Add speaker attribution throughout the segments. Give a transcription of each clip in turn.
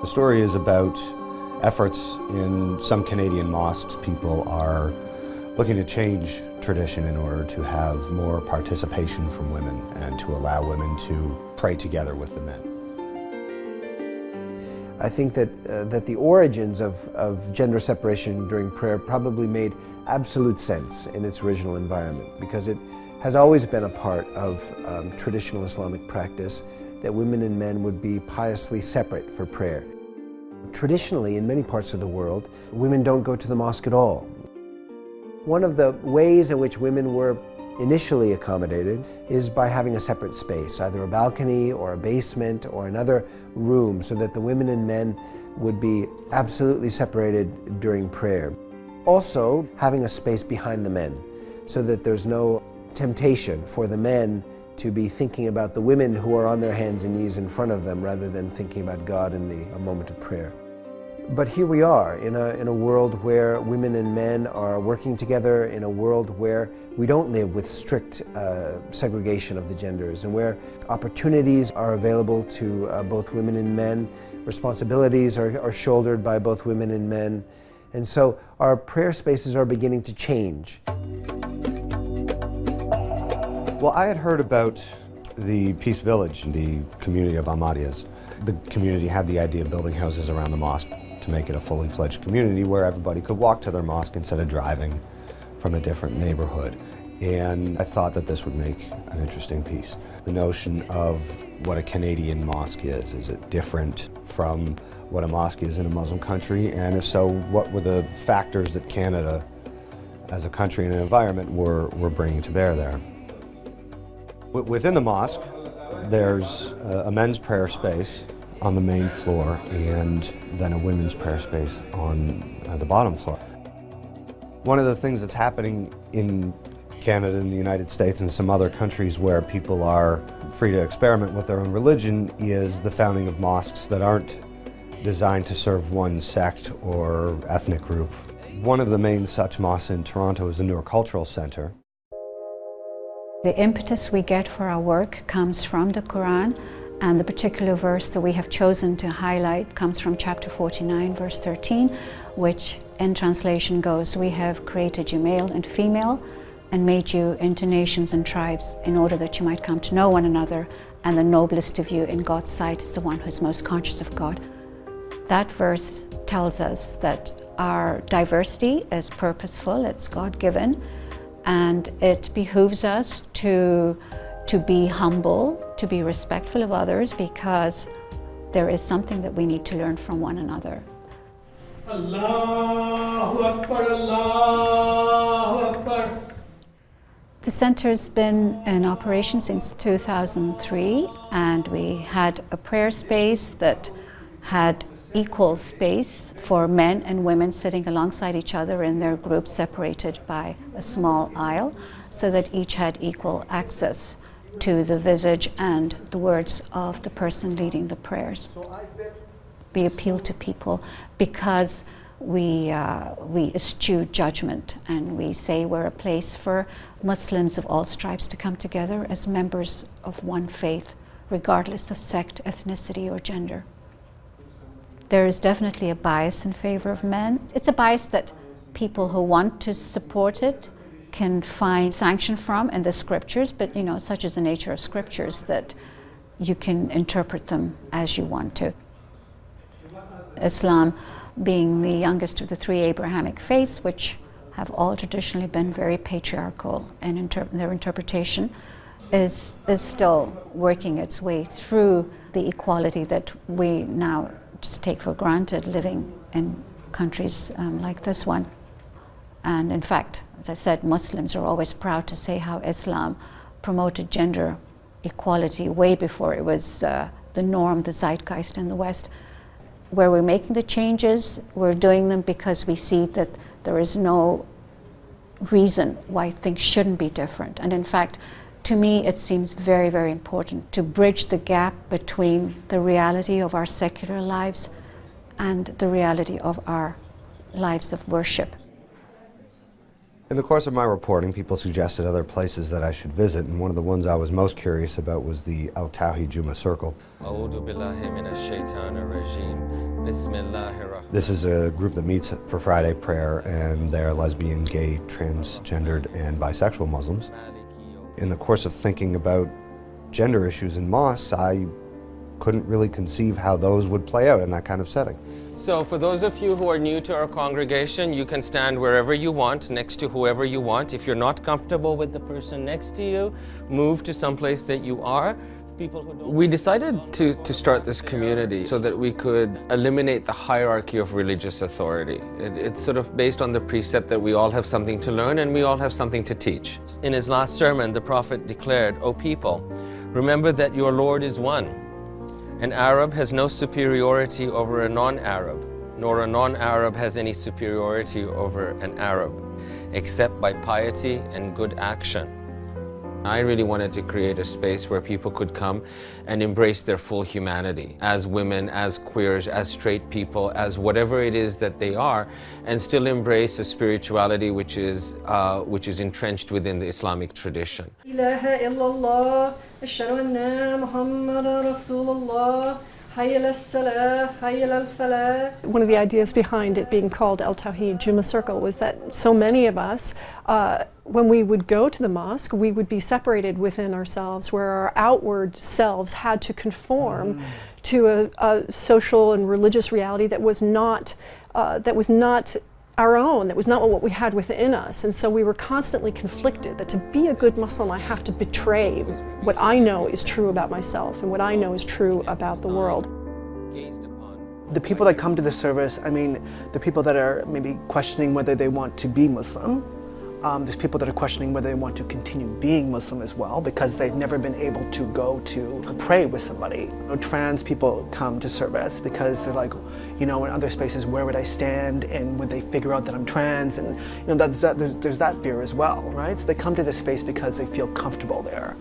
Speaker 1: The story is about efforts in some Canadian mosques. People are looking to change tradition in order to have more participation from women and to allow women to pray together with the men.
Speaker 2: I think that the origins of gender separation during prayer probably made absolute sense in its original environment, because it has always been a part of traditional Islamic practice that women and men would be piously separate for prayer. Traditionally, in many parts of the world, women don't go to the mosque at all. One of the ways in which women were initially accommodated is by having a separate space, either a balcony or a basement or another room, so that the women and men would be absolutely separated during prayer. Also, having a space behind the men, so that there's no temptation for the men to be thinking about the women who are on their hands and knees in front of them rather than thinking about God in a moment of prayer. But here we are in a world where women and men are working together, in a world where we don't live with strict segregation of the genders, and where opportunities are available to both women and men, responsibilities are shouldered by both women and men, and so our prayer spaces are beginning to change.
Speaker 1: Well, I had heard about the Peace Village, the community of Ahmadiyyas. The community had the idea of building houses around the mosque to make it a fully fledged community where everybody could walk to their mosque instead of driving from a different neighborhood. And I thought that this would make an interesting piece. The notion of what a Canadian mosque is it different from what a mosque is in a Muslim country? And if so, what were the factors that Canada as a country and an environment were bringing to bear there? Within the mosque, there's a men's prayer space on the main floor and then a women's prayer space on the bottom floor. One of the things that's happening in Canada and the United States and some other countries where people are free to experiment with their own religion is the founding of mosques that aren't designed to serve one sect or ethnic group. One of the main such mosques in Toronto is the Noor Cultural Centre.
Speaker 3: The impetus we get for our work comes from the Quran, and the particular verse that we have chosen to highlight comes from chapter 49, verse 13, which in translation goes, "We have created you male and female and made you into nations and tribes in order that you might come to know one another, and the noblest of you in God's sight is the one who's most conscious of God." That verse tells us that our diversity is purposeful, it's God-given, and it behooves us to be humble, to be respectful of others, because there is something that we need to learn from one another. Allahu Akbar, Allahu Akbar. The center's been in operation since 2003, and we had a prayer space that had equal space for men and women sitting alongside each other in their groups, separated by a small aisle, so that each had equal access to the visage and the words of the person leading the prayers. We appeal to people because we eschew judgment, and we say we're a place for Muslims of all stripes to come together as members of one faith, regardless of sect, ethnicity, or gender. There is definitely a bias in favor of men. It's a bias that people who want to support it can find sanction from in the scriptures, but such is the nature of scriptures that you can interpret them as you want to. Islam, being the youngest of the three Abrahamic faiths, which have all traditionally been very patriarchal in their interpretation, is still working its way through the equality that we now just take for granted living in countries like this one. And in fact, as I said, Muslims are always proud to say how Islam promoted gender equality way before it was the norm, the zeitgeist in the West. Where we're making the changes, we're doing them because we see that there is no reason why things shouldn't be different. And in fact, to me, it seems very, very important to bridge the gap between the reality of our secular lives and the reality of our lives of worship.
Speaker 1: In the course of my reporting, people suggested other places that I should visit, and one of the ones I was most curious about was the el-Tawhid Juma circle. This is a group that meets for Friday prayer, and they're lesbian, gay, transgendered, and bisexual Muslims. In the course of thinking about gender issues in mosques, I couldn't really conceive how those would play out in that kind of setting.
Speaker 4: So for those of you who are new to our congregation, you can stand wherever you want, next to whoever you want. If you're not comfortable with the person next to you, move to some place that you are. We decided to start this community so that we could eliminate the hierarchy of religious authority. It's sort of based on the precept that we all have something to learn and we all have something to teach. In his last sermon, the Prophet declared, "O people, remember that your Lord is one. An Arab has no superiority over a non-Arab, nor a non-Arab has any superiority over an Arab, except by piety and good action." I really wanted to create a space where people could come and embrace their full humanity as women, as queers, as straight people, as whatever it is that they are, and still embrace a spirituality which is entrenched within the Islamic tradition.
Speaker 5: One of the ideas behind it being called el-Tawhid Juma Circle was that so many of us, when we would go to the mosque, we would be separated within ourselves, where our outward selves had to conform to a social and religious reality that was not our own, that was not what we had within us. And so we were constantly conflicted that to be a good Muslim, I have to betray what I know is true about myself and what I know is true about the world.
Speaker 6: The people that come to the service, I mean, the people that are maybe questioning whether they want to be Muslim. There's people that are questioning whether they want to continue being Muslim as well because they've never been able to go to pray with somebody. You know, trans people come to service because they're like, you know, in other spaces, where would I stand and would they figure out that I'm trans? And you know, there's that fear as well, right? So they come to this space because they feel comfortable there.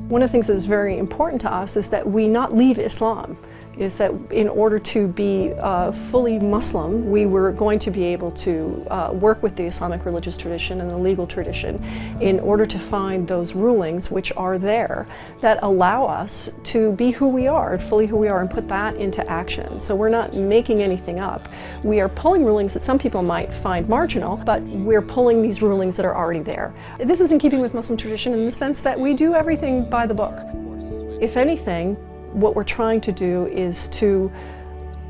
Speaker 5: One of the things that is very important to us is that we not leave Islam. Is that in order to be fully Muslim, we were going to be able to work with the Islamic religious tradition and the legal tradition in order to find those rulings which are there that allow us to be who we are, fully who we are, and put that into action. So we're not making anything up. We are pulling rulings that some people might find marginal, but we're pulling these rulings that are already there. This is in keeping with Muslim tradition in the sense that we do everything by the book. If anything, what we're trying to do is to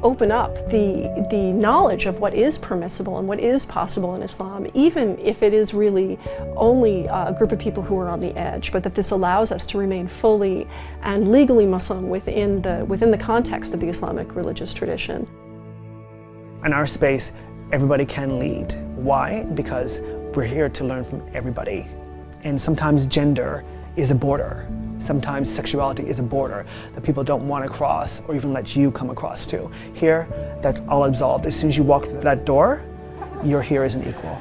Speaker 5: open up the knowledge of what is permissible and what is possible in Islam, even if it is really only a group of people who are on the edge, but that this allows us to remain fully and legally Muslim within the context of the Islamic religious tradition.
Speaker 6: In our space, everybody can lead. Why? Because we're here to learn from everybody. And sometimes gender is a border. Sometimes sexuality is a border that people don't want to cross or even let you come across to. Here, that's all absolved. As soon as you walk through that door, you're here as an equal.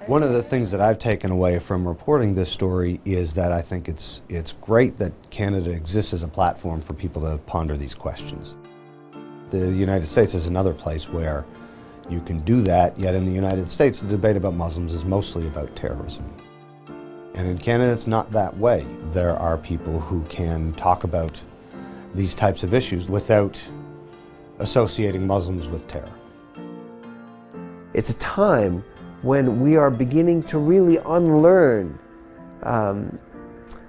Speaker 1: One of the things that I've taken away from reporting this story is that I think it's great that Canada exists as a platform for people to ponder these questions. The United States is another place where you can do that, yet in the United States the debate about Muslims is mostly about terrorism. And in Canada, it's not that way. There are people who can talk about these types of issues without associating Muslims with terror.
Speaker 2: It's a time when we are beginning to really unlearn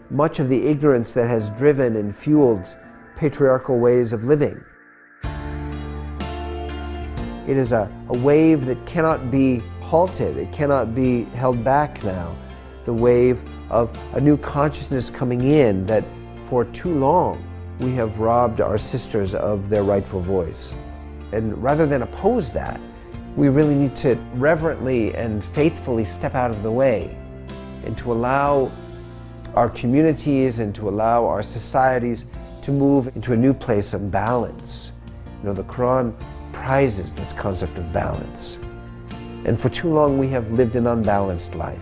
Speaker 2: much of the ignorance that has driven and fueled patriarchal ways of living. It is a wave that cannot be halted. It cannot be held back now. The wave of a new consciousness coming in that for too long we have robbed our sisters of their rightful voice. And rather than oppose that, we really need to reverently and faithfully step out of the way and to allow our communities and to allow our societies to move into a new place of balance. You know, the Quran prizes this concept of balance. And for too long we have lived an unbalanced life.